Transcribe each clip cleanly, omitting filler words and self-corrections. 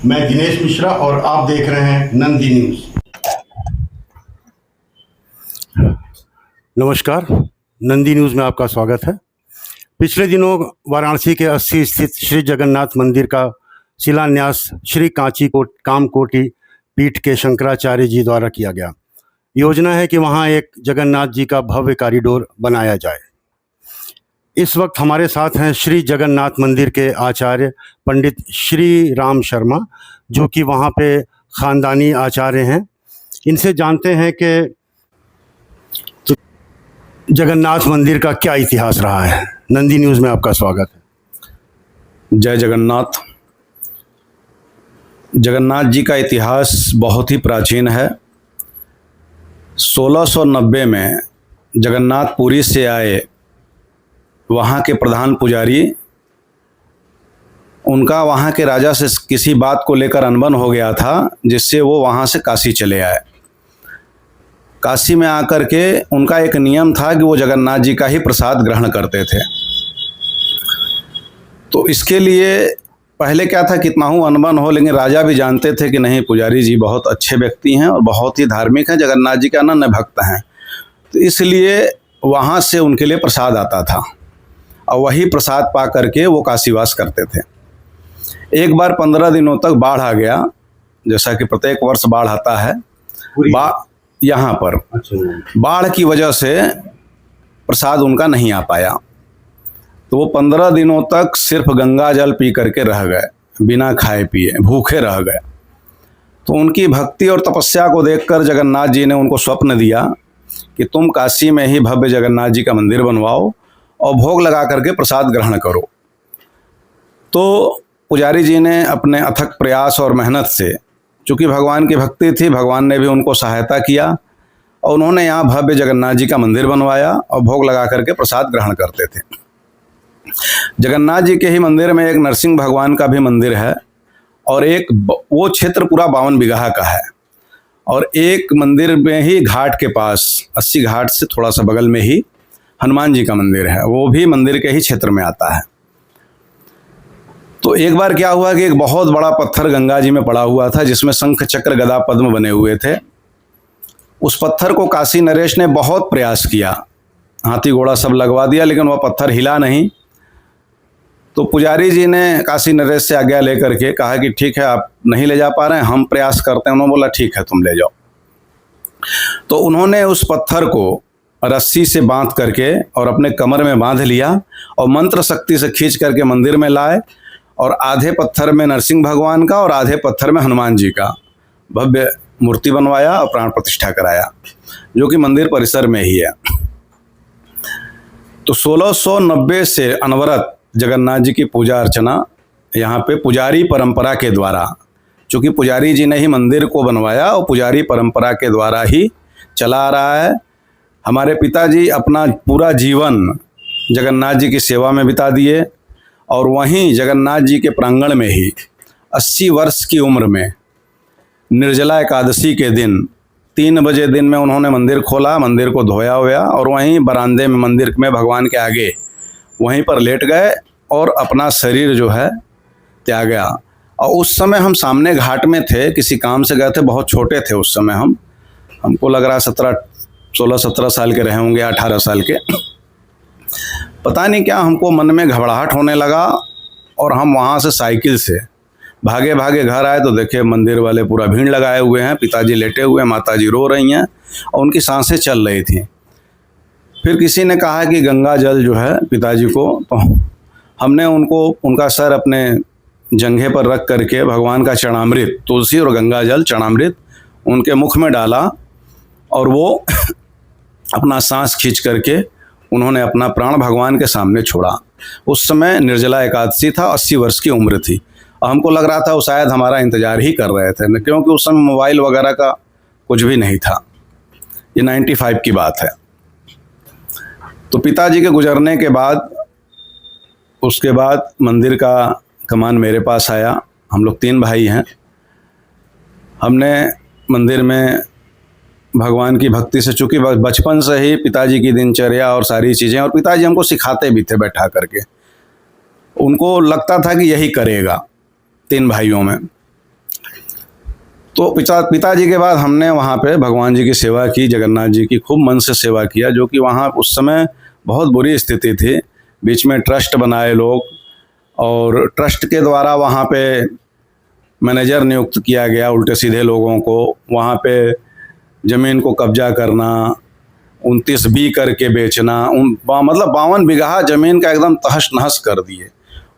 मैं दिनेश मिश्रा और आप देख रहे हैं नंदी न्यूज़। नमस्कार, नंदी न्यूज़ में आपका स्वागत है। पिछले दिनों वाराणसी के 80 स्थित श्री जगन्नाथ मंदिर का शिलान्यास श्री कामकोटि पीठ के शंकराचार्य जी द्वारा किया गया। योजना है कि वहां एक जगन्नाथ जी का भव्य कॉरिडोर बनाया जाए। इस वक्त हमारे साथ हैं श्री जगन्नाथ मंदिर के आचार्य पंडित श्री राम शर्मा, जो कि वहाँ पे ख़ानदानी आचार्य हैं। इनसे जानते हैं कि तो जगन्नाथ मंदिर का क्या इतिहास रहा है। नंदी न्यूज़ में आपका स्वागत है। जय जगन्नाथ। जगन्नाथ जी का इतिहास बहुत ही प्राचीन है। 1690 में जगन्नाथ पुरी से आए, वहाँ के प्रधान पुजारी, उनका वहाँ के राजा से किसी बात को लेकर अनबन हो गया था, जिससे वो वहाँ से काशी चले आए। काशी में आकर के उनका एक नियम था कि वो जगन्नाथ जी का ही प्रसाद ग्रहण करते थे। तो इसके लिए पहले क्या था, कितना हूँ अनबन हो, लेकिन राजा भी जानते थे कि नहीं, पुजारी जी बहुत अच्छे व्यक्ति हैं और बहुत ही धार्मिक हैं, जगन्नाथ जी के अनन्य भक्त हैं। तो इसलिए वहाँ से उनके लिए प्रसाद आता था और वही प्रसाद पा करके वो काशीवास करते थे। एक बार 15 दिनों तक बाढ़ आ गया, जैसा कि प्रत्येक वर्ष बाढ़ आता है। यहाँ पर बाढ़ की वजह से प्रसाद उनका नहीं आ पाया, तो वो 15 दिनों तक सिर्फ गंगा जल पी करके रह गए, बिना खाए पिए भूखे रह गए। तो उनकी भक्ति और तपस्या को देखकर जगन्नाथ जी ने उनको स्वप्न दिया कि तुम काशी में ही भव्य जगन्नाथ जी का मंदिर बनवाओ और भोग लगा करके प्रसाद ग्रहण करो। तो पुजारी जी ने अपने अथक प्रयास और मेहनत से, चूँकि भगवान की भक्ति थी, भगवान ने भी उनको सहायता किया और उन्होंने यहाँ भव्य जगन्नाथ जी का मंदिर बनवाया और भोग लगा करके प्रसाद ग्रहण करते थे। जगन्नाथ जी के ही मंदिर में एक नरसिंह भगवान का भी मंदिर है और एक वो क्षेत्र पूरा 52 बीघा का है, और एक मंदिर में ही घाट के पास 80 घाट से थोड़ा सा बगल में ही हनुमान जी का मंदिर है, वो भी मंदिर के ही क्षेत्र में आता है। तो एक बार क्या हुआ कि एक बहुत बड़ा पत्थर गंगा जी में पड़ा हुआ था, जिसमें शंख चक्र गदा पद्म बने हुए थे। उस पत्थर को काशी नरेश ने बहुत प्रयास किया, हाथी घोड़ा सब लगवा दिया, लेकिन वह पत्थर हिला नहीं। तो पुजारी जी ने काशी नरेश से आज्ञा लेकर के कहा कि ठीक है, आप नहीं ले जा पा रहे हैं, हम प्रयास करते हैं। उन्होंने बोला ठीक है, तुम ले जाओ। तो उन्होंने उस पत्थर को रस्सी से बांध करके और अपने कमर में बांध लिया और मंत्र शक्ति से खींच करके मंदिर में लाए, और आधे पत्थर में नरसिंह भगवान का और आधे पत्थर में हनुमान जी का भव्य मूर्ति बनवाया और प्राण प्रतिष्ठा कराया, जो कि मंदिर परिसर में ही है। तो 1690 से अनवरत जगन्नाथ जी की पूजा अर्चना यहाँ पे पुजारी परंपरा के द्वारा, चूँकि पुजारी जी ने ही मंदिर को बनवाया और पुजारी परंपरा के द्वारा ही चला आ रहा है। हमारे पिताजी अपना पूरा जीवन जगन्नाथ जी की सेवा में बिता दिए और वहीं जगन्नाथ जी के प्रांगण में ही 80 वर्ष की उम्र में निर्जला एकादशी के दिन 3 बजे दिन में उन्होंने मंदिर खोला, मंदिर को धोया हुआ और वहीं बरामदे में मंदिर में भगवान के आगे वहीं पर लेट गए और अपना शरीर जो है त्याग गया। और उस समय हम सामने घाट में थे, किसी काम से गए थे, बहुत छोटे थे उस समय। हमको लग रहा 16-17 साल के रहे होंगे, 18 साल के। पता नहीं क्या हमको मन में घबराहट होने लगा और हम वहाँ से साइकिल से भागे भागे घर आए तो देखे मंदिर वाले पूरा भीड़ लगाए हुए हैं, पिताजी लेटे हुए हैं, माताजी रो रही हैं और उनकी सांसें चल रही थी। फिर किसी ने कहा कि गंगा जल जो है पिताजी को, तो हमने उनको उनका सर अपने जंघे पर रख करके भगवान का चरणामृत, तुलसी और गंगा जल चरणामृत उनके मुख में डाला और वो अपना सांस खींच करके उन्होंने अपना प्राण भगवान के सामने छोड़ा। उस समय निर्जला एकादशी था, 80 वर्ष की उम्र थी और हमको लग रहा था वो शायद हमारा इंतज़ार ही कर रहे थे, क्योंकि उस समय मोबाइल वगैरह का कुछ भी नहीं था। ये 95 की बात है। तो पिताजी के गुजरने के बाद उसके बाद मंदिर का कमान मेरे पास आया। हम लोग 3 भाई हैं। हमने मंदिर में भगवान की भक्ति से, चूँकि बचपन से ही पिताजी की दिनचर्या और सारी चीज़ें, और पिताजी हमको सिखाते भी थे बैठा करके, उनको लगता था कि यही करेगा 3 भाइयों में। तो पिताजी के बाद हमने वहाँ पे भगवान जी की सेवा की, जगन्नाथ जी की खूब मन से सेवा किया, जो कि वहाँ उस समय बहुत बुरी स्थिति थी। बीच में ट्रस्ट बनाए लोग, और ट्रस्ट के द्वारा वहाँ पे मैनेजर नियुक्त किया गया उल्टे सीधे लोगों को। वहाँ पे ज़मीन को कब्जा करना, 29 बी करके बेचना, मतलब 52 बीघा ज़मीन का एकदम तहस नहस कर दिए,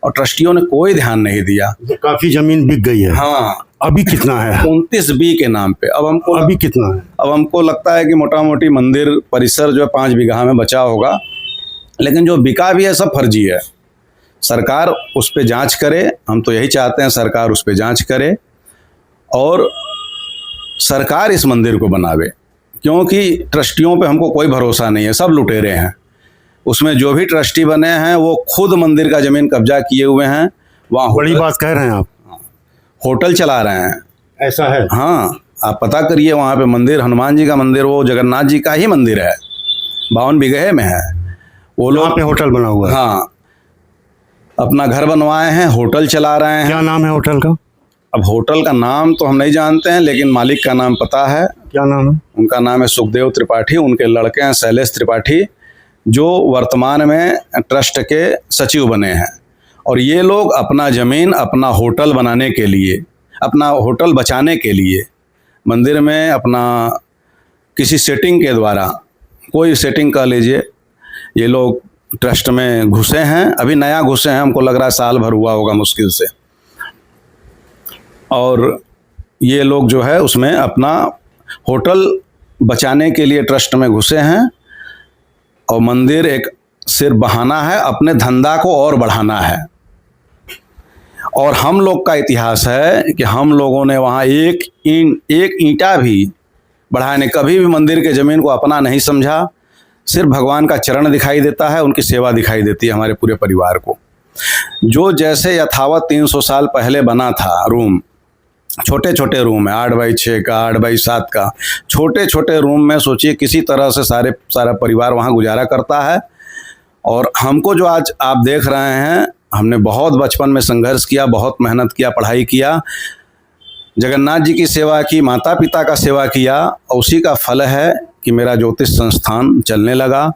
और ट्रस्टियों ने कोई ध्यान नहीं दिया। काफी जमीन बिक गई है। हाँ, अभी कितना है? 29 बी के नाम पे अभी कितना है? अब हमको लगता है कि मोटा मोटी मंदिर परिसर जो है 5 बीघा में बचा होगा, लेकिन जो बिका भी है सब फर्जी है। सरकार उस पर जांच करे, हम तो यही चाहते हैं सरकार उस पर जांच करे और सरकार इस मंदिर को बनावे, क्योंकि ट्रस्टियों पे हमको कोई भरोसा नहीं है, सब लुटेरे हैं। उसमें जो भी ट्रस्टी बने हैं वो खुद मंदिर का ज़मीन कब्जा किए हुए हैं। वहाँ बड़ी बात कह रहे हैं आप। होटल चला रहे हैं। ऐसा है? हाँ, आप पता करिए, वहाँ पे मंदिर, हनुमान जी का मंदिर, वो जगन्नाथ जी का ही मंदिर है, 52 बीघे में है। वो लोग पे होटल बना हुआ है। हाँ, अपना घर बनवाए हैं, होटल चला रहे हैं। क्या नाम है होटल का? अब होटल का नाम तो हम नहीं जानते हैं, लेकिन मालिक का नाम पता है। क्या नाम है? उनका नाम है सुखदेव त्रिपाठी, उनके लड़के हैं शैलेश त्रिपाठी, जो वर्तमान में ट्रस्ट के सचिव बने हैं। और ये लोग अपना ज़मीन अपना होटल बनाने के लिए, अपना होटल बचाने के लिए मंदिर में अपना किसी सेटिंग के द्वारा, कोई सेटिंग कह लीजिए, ये लोग ट्रस्ट में घुसे हैं। अभी नया घुसे हैं, हमको लग रहा है साल भर हुआ होगा मुश्किल से। और ये लोग जो है उसमें अपना होटल बचाने के लिए ट्रस्ट में घुसे हैं, और मंदिर एक सिर्फ बहाना है, अपने धंधा को और बढ़ाना है। और हम लोग का इतिहास है कि हम लोगों ने वहाँ एक ईंटा भी बढ़ाया नहीं, कभी भी मंदिर के ज़मीन को अपना नहीं समझा। सिर्फ भगवान का चरण दिखाई देता है, उनकी सेवा दिखाई देती है हमारे पूरे परिवार को। जो जैसे यथावत 300 साल पहले बना था रूम, छोटे छोटे रूम है, 8x6 का, 8x7 का, छोटे छोटे रूम में सोचिए किसी तरह से सारा परिवार वहाँ गुजारा करता है। और हमको जो आज आप देख रहे हैं, हमने बहुत बचपन में संघर्ष किया, बहुत मेहनत किया, पढ़ाई किया, जगन्नाथ जी की सेवा की, माता पिता का सेवा किया, और उसी का फल है कि मेरा ज्योतिष संस्थान चलने लगा।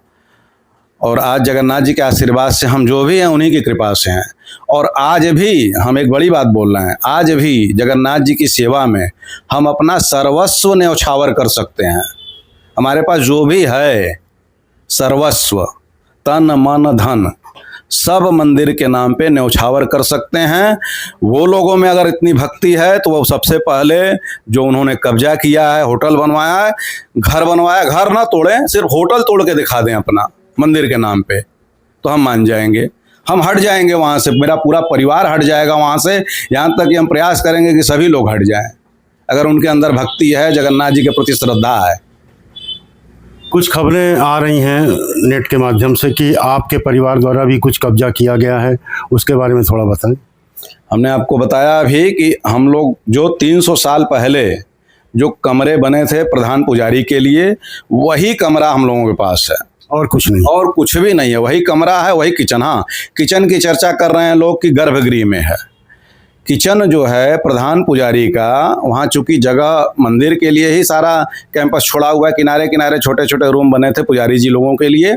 और आज जगन्नाथ जी के आशीर्वाद से हम जो भी हैं उन्हीं की कृपा से हैं। और आज भी हम एक बड़ी बात बोल रहे हैं, आज भी जगन्नाथ जी की सेवा में हम अपना सर्वस्व न्यौछावर कर सकते हैं। हमारे पास जो भी है सर्वस्व, तन मन धन, सब मंदिर के नाम पे न्यौछावर कर सकते हैं। वो लोगों में अगर इतनी भक्ति है तो वो सबसे पहले जो उन्होंने कब्जा किया है, होटल बनवाया है, घर बनवाया, घर ना तोड़ें, सिर्फ होटल तोड़ के दिखा दें अपना मंदिर के नाम पे, तो हम मान जाएंगे, हम हट जाएंगे वहाँ से, मेरा पूरा परिवार हट जाएगा वहाँ से। यहाँ तक कि हम प्रयास करेंगे कि सभी लोग हट जाएं, अगर उनके अंदर भक्ति है, जगन्नाथ जी के प्रति श्रद्धा है। कुछ खबरें आ रही हैं नेट के माध्यम से कि आपके परिवार द्वारा भी कुछ कब्जा किया गया है, उसके बारे में थोड़ा बताएं। हमने आपको बताया अभी कि हम लोग जो 300 साल पहले जो कमरे बने थे प्रधान पुजारी के लिए, वही कमरा हम लोगों के पास है, और कुछ नहीं? और कुछ भी नहीं है, वही कमरा है, वही किचन। हाँ, किचन की चर्चा कर रहे हैं लोग कि गर्भगृह में है। किचन जो है प्रधान पुजारी का, वहाँ चूंकि जगह मंदिर के लिए ही सारा कैंपस छोड़ा हुआ है, किनारे किनारे छोटे छोटे रूम बने थे पुजारी जी लोगों के लिए,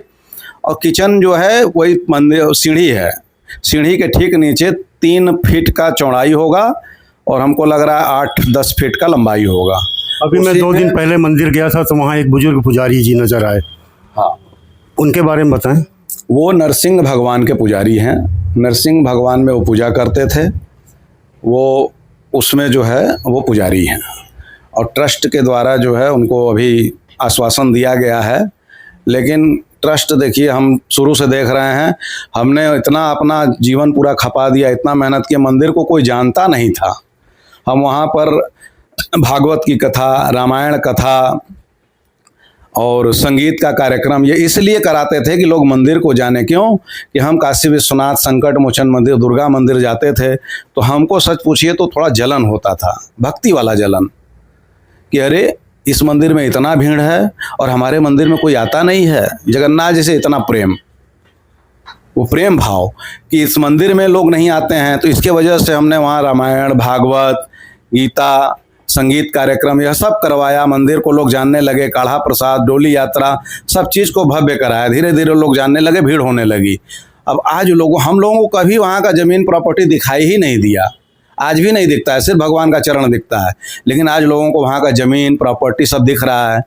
और किचन जो है वही मंदिर, सीढ़ी है, सीढ़ी के ठीक नीचे 3 फीट का चौड़ाई होगा, और हमको लग रहा है 8-10 फीट का लंबाई होगा। अभी मैं 2 दिन पहले मंदिर गया था तो वहाँ एक बुजुर्ग पुजारी जी नजर आए। हाँ, उनके बारे में बताएं। वो नरसिंह भगवान के पुजारी हैं, नरसिंह भगवान में वो पूजा करते थे, वो उसमें जो है वो पुजारी हैं। और ट्रस्ट के द्वारा जो है उनको अभी आश्वासन दिया गया है, लेकिन ट्रस्ट देखिए हम शुरू से देख रहे हैं, हमने इतना अपना जीवन पूरा खपा दिया, इतना मेहनत किया, मंदिर को कोई जानता नहीं था। हम वहाँ पर भागवत की कथा, रामायण कथा और संगीत का कार्यक्रम ये इसलिए कराते थे कि लोग मंदिर को जाने। क्यों? कि हम काशी विश्वनाथ, संकट मोचन मंदिर, दुर्गा मंदिर जाते थे तो हमको सच पूछिए तो थोड़ा जलन होता था, भक्ति वाला जलन, कि अरे इस मंदिर में इतना भीड़ है और हमारे मंदिर में कोई आता नहीं है। जगन्नाथ जी से इतना प्रेम, वो प्रेम भाव कि इस मंदिर में लोग नहीं आते हैं, तो इसके वजह से हमने वहाँ रामायण, भागवत, गीता संगीत कार्यक्रम, यह सब करवाया। मंदिर को लोग जानने लगे, काढ़ा प्रसाद, डोली यात्रा, सब चीज़ को भव्य कराया। धीरे धीरे लोग जानने लगे, भीड़ होने लगी। अब आज हम लोगों को कभी वहाँ का ज़मीन प्रॉपर्टी दिखाई ही नहीं दिया, आज भी नहीं दिखता है, सिर्फ भगवान का चरण दिखता है। लेकिन आज लोगों को वहाँ का ज़मीन प्रॉपर्टी सब दिख रहा है।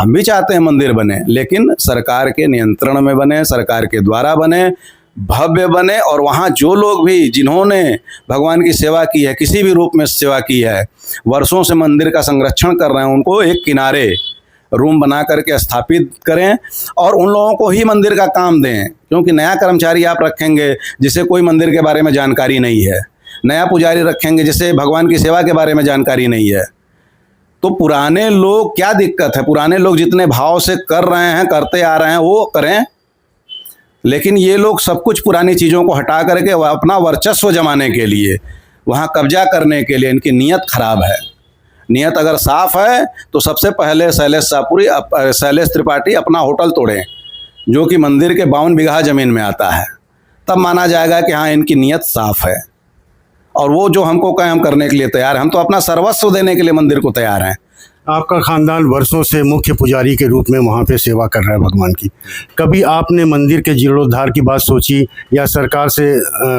हम भी चाहते हैं मंदिर बने, लेकिन सरकार के नियंत्रण में बने, सरकार के द्वारा बने, भव्य बने। और वहाँ जो लोग भी जिन्होंने भगवान की सेवा की है, किसी भी रूप में सेवा की है, वर्षों से मंदिर का संरक्षण कर रहे हैं, उनको एक किनारे रूम बना करके स्थापित करें और उन लोगों को ही मंदिर का काम दें। क्योंकि नया कर्मचारी आप रखेंगे जिसे कोई मंदिर के बारे में जानकारी नहीं है, नया पुजारी रखेंगे जिसे भगवान की सेवा के बारे में जानकारी नहीं है, तो पुराने लोग, क्या दिक्कत है? पुराने लोग जितने भाव से कर रहे हैं, करते आ रहे हैं, वो करें। लेकिन ये लोग सब कुछ पुरानी चीज़ों को हटा करके अपना वर्चस्व जमाने के लिए, वहाँ कब्जा करने के लिए, इनकी नीयत खराब है। नीयत अगर साफ है तो सबसे पहले शैलेश त्रिपाठी अपना होटल तोड़ें, जो कि मंदिर के 52 बीघा ज़मीन में आता है, तब माना जाएगा कि हाँ, इनकी नीयत साफ है। और वो जो हमको कहें, हम करने के लिए तैयार हैं। हम तो अपना सर्वस्व देने के लिए मंदिर को तैयार हैं। आपका खानदान वर्षों से मुख्य पुजारी के रूप में वहाँ पे सेवा कर रहा है भगवान की। कभी आपने मंदिर के जीर्णोद्धार की बात सोची या सरकार से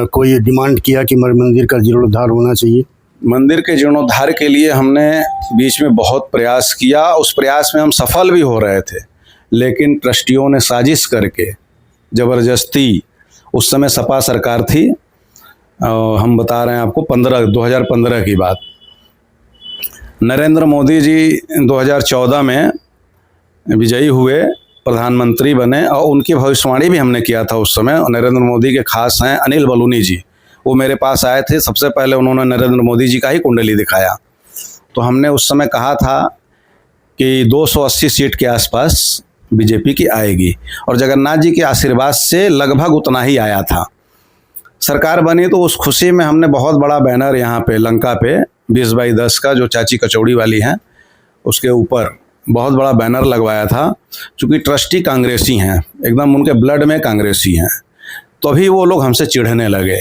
कोई डिमांड किया कि मंदिर का जीर्णोद्धार होना चाहिए? मंदिर के जीर्णोद्धार के लिए हमने बीच में बहुत प्रयास किया। उस प्रयास में हम सफल भी हो रहे थे, लेकिन ट्रस्टियों ने साजिश करके ज़बरदस्ती, उस समय सपा सरकार थी, हम बता रहे हैं आपको 2015 की बात। नरेंद्र मोदी जी 2014 में विजयी हुए, प्रधानमंत्री बने, और उनकी भविष्यवाणी भी हमने किया था उस समय। नरेंद्र मोदी के खास हैं अनिल बलूनी जी, वो मेरे पास आए थे। सबसे पहले उन्होंने नरेंद्र मोदी जी का ही कुंडली दिखाया। तो हमने उस समय कहा था कि 280 सीट के आसपास बीजेपी की आएगी, और जगन्नाथ जी के आशीर्वाद से लगभग उतना ही आया था। सरकार बनी तो उस खुशी में हमने बहुत बड़ा बैनर यहाँ पे लंका पे 20x10 का, जो चाची कचौड़ी वाली हैं, उसके ऊपर बहुत बड़ा बैनर लगवाया था। चूँकि ट्रस्टी कांग्रेसी हैं, एकदम उनके ब्लड में कांग्रेसी हैं, तो अभी वो लोग हमसे चिढ़ने लगे।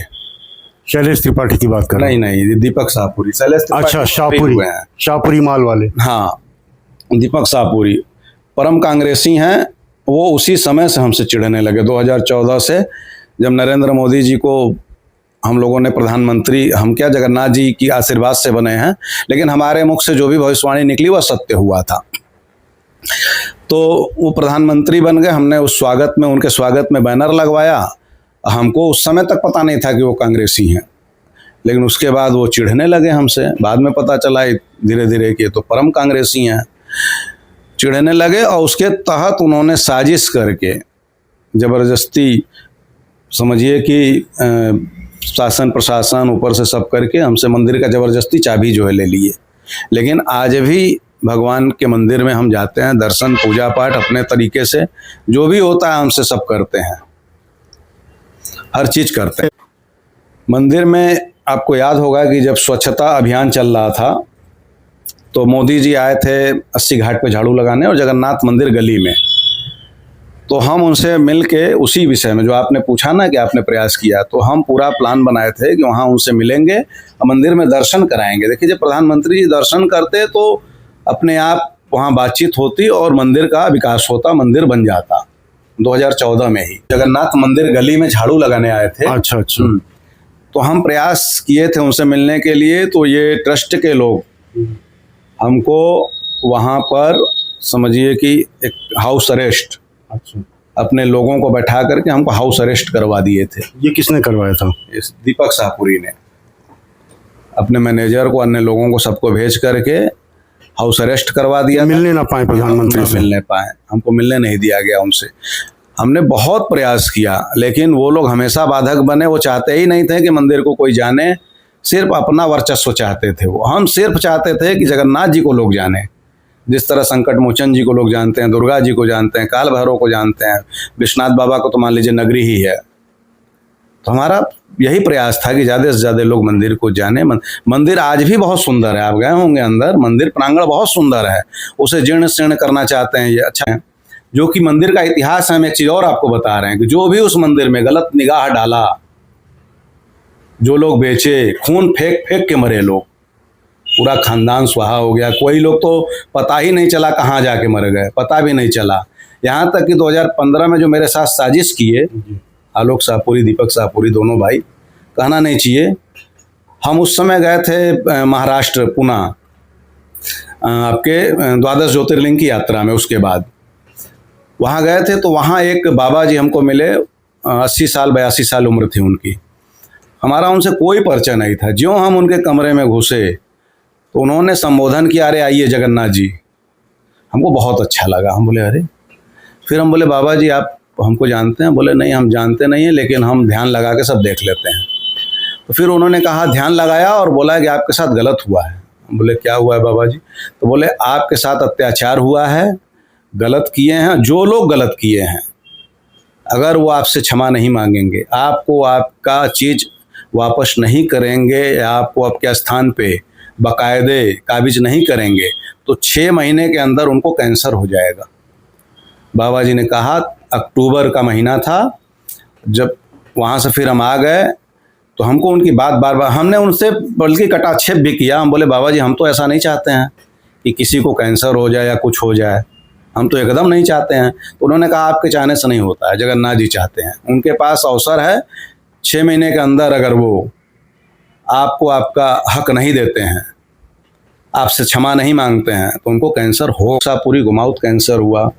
शैलेश त्रिपाठी की बात कर रहे हैं? नहीं, दीपक शाहपुरी। शैलेश त्रिपाठी अच्छा, शाहपुरी माल वाले। हाँ, दीपक शाहपुरी परम कांग्रेसी हैं। वो उसी समय से हमसे चिढ़ने लगे, 2014 से, जब नरेंद्र मोदी जी को हम लोगों ने प्रधानमंत्री, हम क्या, जगन्नाथ जी की आशीर्वाद से बने हैं, लेकिन हमारे मुख से जो भी भविष्यवाणी निकली वह सत्य हुआ था। तो वो प्रधानमंत्री बन गए। हमने उस स्वागत में, उनके स्वागत में बैनर लगवाया। हमको उस समय तक पता नहीं था कि वो कांग्रेसी हैं, लेकिन उसके बाद वो चिढ़ने लगे हमसे। बाद में पता चला धीरे धीरे कि तो परम कांग्रेसी हैं। चिढ़ने लगे और उसके तहत उन्होंने साजिश करके ज़बरदस्ती, समझिए कि शासन प्रशासन ऊपर से सब करके हमसे मंदिर का ज़बरदस्ती चाबी जो है ले लिए। लेकिन आज भी भगवान के मंदिर में हम जाते हैं, दर्शन पूजा पाठ अपने तरीके से जो भी होता है हमसे सब करते हैं, हर चीज़ करते हैं। मंदिर में आपको याद होगा कि जब स्वच्छता अभियान चल रहा था तो मोदी जी आए थे 80 घाट पे झाड़ू लगाने और जगन्नाथ मंदिर गली में। तो हम उनसे मिल के उसी विषय में जो आपने पूछा ना कि आपने प्रयास किया, तो हम पूरा प्लान बनाए थे कि वहाँ उनसे मिलेंगे और मंदिर में दर्शन कराएंगे। देखिए, जब प्रधानमंत्री जी दर्शन करते तो अपने आप वहाँ बातचीत होती और मंदिर का विकास होता, मंदिर बन जाता। 2014 में ही जगन्नाथ मंदिर गली में झाड़ू लगाने आए थे। अच्छा। तो हम प्रयास किए थे उनसे मिलने के लिए। तो ये ट्रस्ट के लोग हमको वहाँ पर, समझिए कि एक हाउस अरेस्ट, अच्छा, अपने लोगों को बैठा करके हमको हाउस अरेस्ट करवा दिए थे। ये किसने करवाया था? इस दीपक शाहपुरी ने अपने मैनेजर को, अन्य लोगों को, सबको भेज करके हाउस अरेस्ट करवा दिया। मिलने ना पाए प्रधानमंत्री से? मिलने पाए, हमको मिलने नहीं दिया गया उनसे। हमने बहुत प्रयास किया, लेकिन वो लोग हमेशा बाधक बने। वो चाहते ही नहीं थे कि मंदिर को कोई जाने, सिर्फ अपना वर्चस्व चाहते थे वो। हम सिर्फ चाहते थे कि जगन्नाथ जी को लोग जाने, जिस तरह संकट मोचन जी को लोग जानते हैं, दुर्गा जी को जानते हैं, काल भैरव को जानते हैं, विश्वनाथ बाबा को तो मान लीजिए नगरी ही है। तो हमारा यही प्रयास था कि ज़्यादा से ज़्यादा लोग मंदिर को जाने। मंदिर आज भी बहुत सुंदर है, आप गए होंगे अंदर, मंदिर प्रांगण बहुत सुंदर है। उसे जीर्ण शीर्ण करना चाहते हैं, ये अच्छा है। जो कि मंदिर का इतिहास है, हम एक चीज़ और आपको बता रहे हैं कि जो भी उस मंदिर में गलत निगाह डाला, जो लोग बेचे, खून फेंक फेंक के मरे लोग, पूरा खानदान सुहा हो गया। कोई लोग तो पता ही नहीं चला कहाँ जाके मर गए, पता भी नहीं चला। यहाँ तक कि 2015 में जो मेरे साथ साजिश किए, आलोक शाहपुरी, दीपक शाहपुरी, दोनों भाई, कहना नहीं चाहिए, हम उस समय गए थे महाराष्ट्र, पुणे, आपके 12 ज्योतिर्लिंग की यात्रा में। उसके बाद वहाँ गए थे तो वहाँ एक बाबा जी हमको मिले, 80 साल 82 साल उम्र थी उनकी। हमारा उनसे कोई परिचय नहीं था। ज्यों हम उनके कमरे में घुसे तो उन्होंने संबोधन किया, अरे आइए जगन्नाथ जी। हमको बहुत अच्छा लगा। हम बोले अरे, फिर हम बोले बाबा जी आप हमको जानते हैं? बोले नहीं, हम जानते नहीं हैं, लेकिन हम ध्यान लगा के सब देख लेते हैं। तो फिर उन्होंने कहा, ध्यान लगाया और बोला कि आपके साथ गलत हुआ है। हम बोले क्या हुआ है बाबा जी? तो बोले आपके साथ अत्याचार हुआ है, गलत किए हैं। जो लोग गलत किए हैं, अगर वो आपसे क्षमा नहीं मांगेंगे, आपको आपका चीज़ वापस नहीं करेंगे, या आपको आपके स्थान पे बाकायदे काबिज नहीं करेंगे, तो 6 महीने के अंदर उनको कैंसर हो जाएगा। बाबा जी ने कहा, अक्टूबर का महीना था, जब वहाँ से फिर हम आ गए तो हमको उनकी बात बार बार, हमने उनसे बल्कि कटाक्षेप भी किया। हम बोले बाबा जी हम तो ऐसा नहीं चाहते हैं कि किसी को कैंसर हो जाए या कुछ हो जाए, हम तो एकदम नहीं चाहते हैं। तो उन्होंने कहा आपके चाहने से नहीं होता है, जगन्नाथ जी चाहते हैं। उनके पास अवसर है, 6 महीने के अंदर अगर वो आपको आपका हक नहीं देते हैं, आपसे क्षमा नहीं मांगते हैं, तो उनको कैंसर हो। पूरी गुमाउत कैंसर हुआ।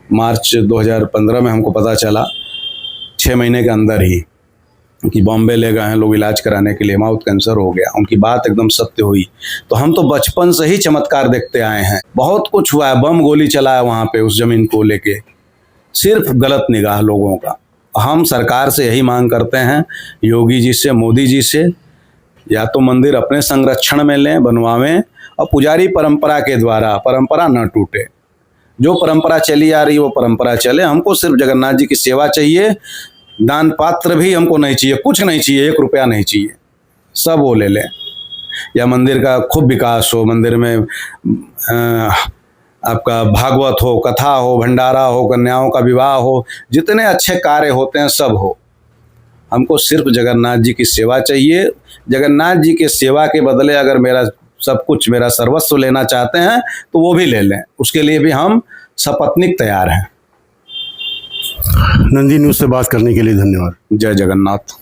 मार्च 2015 में हमको पता चला, 6 महीने के अंदर ही, कि बॉम्बे ले गए हैं लोग इलाज कराने के लिए, माउथ कैंसर हो गया। उनकी बात एकदम सत्य हुई। तो हम तो बचपन से ही चमत्कार देखते आए हैं। बहुत कुछ हुआ है, बम गोली चला है वहाँ पे उस जमीन को लेके, सिर्फ गलत निगाह लोगों का। हम सरकार से यही मांग करते हैं, योगी जी से, मोदी जी से, या तो मंदिर अपने संरक्षण में लें, बनवावें, और पुजारी परंपरा के द्वारा परंपरा न टूटे। जो परंपरा चली आ रही है वो परंपरा चले। हमको सिर्फ जगन्नाथ जी की सेवा चाहिए। दान पात्र भी हमको नहीं चाहिए, कुछ नहीं चाहिए, 1 रुपया नहीं चाहिए, सब वो ले लें। या मंदिर का खूब विकास हो, मंदिर में आपका भागवत हो, कथा हो, भंडारा हो, कन्याओं का विवाह हो, जितने अच्छे कार्य होते हैं सब हो। हमको सिर्फ जगन्नाथ जी की सेवा चाहिए। जगन्नाथ जी के सेवा के बदले अगर मेरा सब कुछ, मेरा सर्वस्व लेना चाहते हैं तो वो भी ले लें, उसके लिए भी हम सपत्नीक तैयार हैं। नंदी न्यूज़ से बात करने के लिए धन्यवाद। जय जगन्नाथ।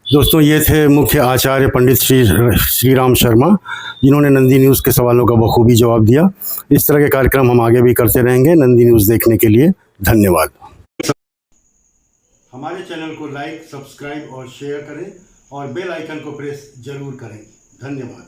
दोस्तों, ये थे मुख्य आचार्य पंडित श्री राम शर्मा, जिन्होंने नंदी न्यूज़ के सवालों का बखूबी जवाब दिया। इस तरह के कार्यक्रम हम आगे भी करते रहेंगे। नंदी न्यूज़ देखने के लिए धन्यवाद। हमारे चैनल को लाइक, सब्सक्राइब और शेयर करें, और बेल आइकन को प्रेस जरूर करें। धन्यवाद।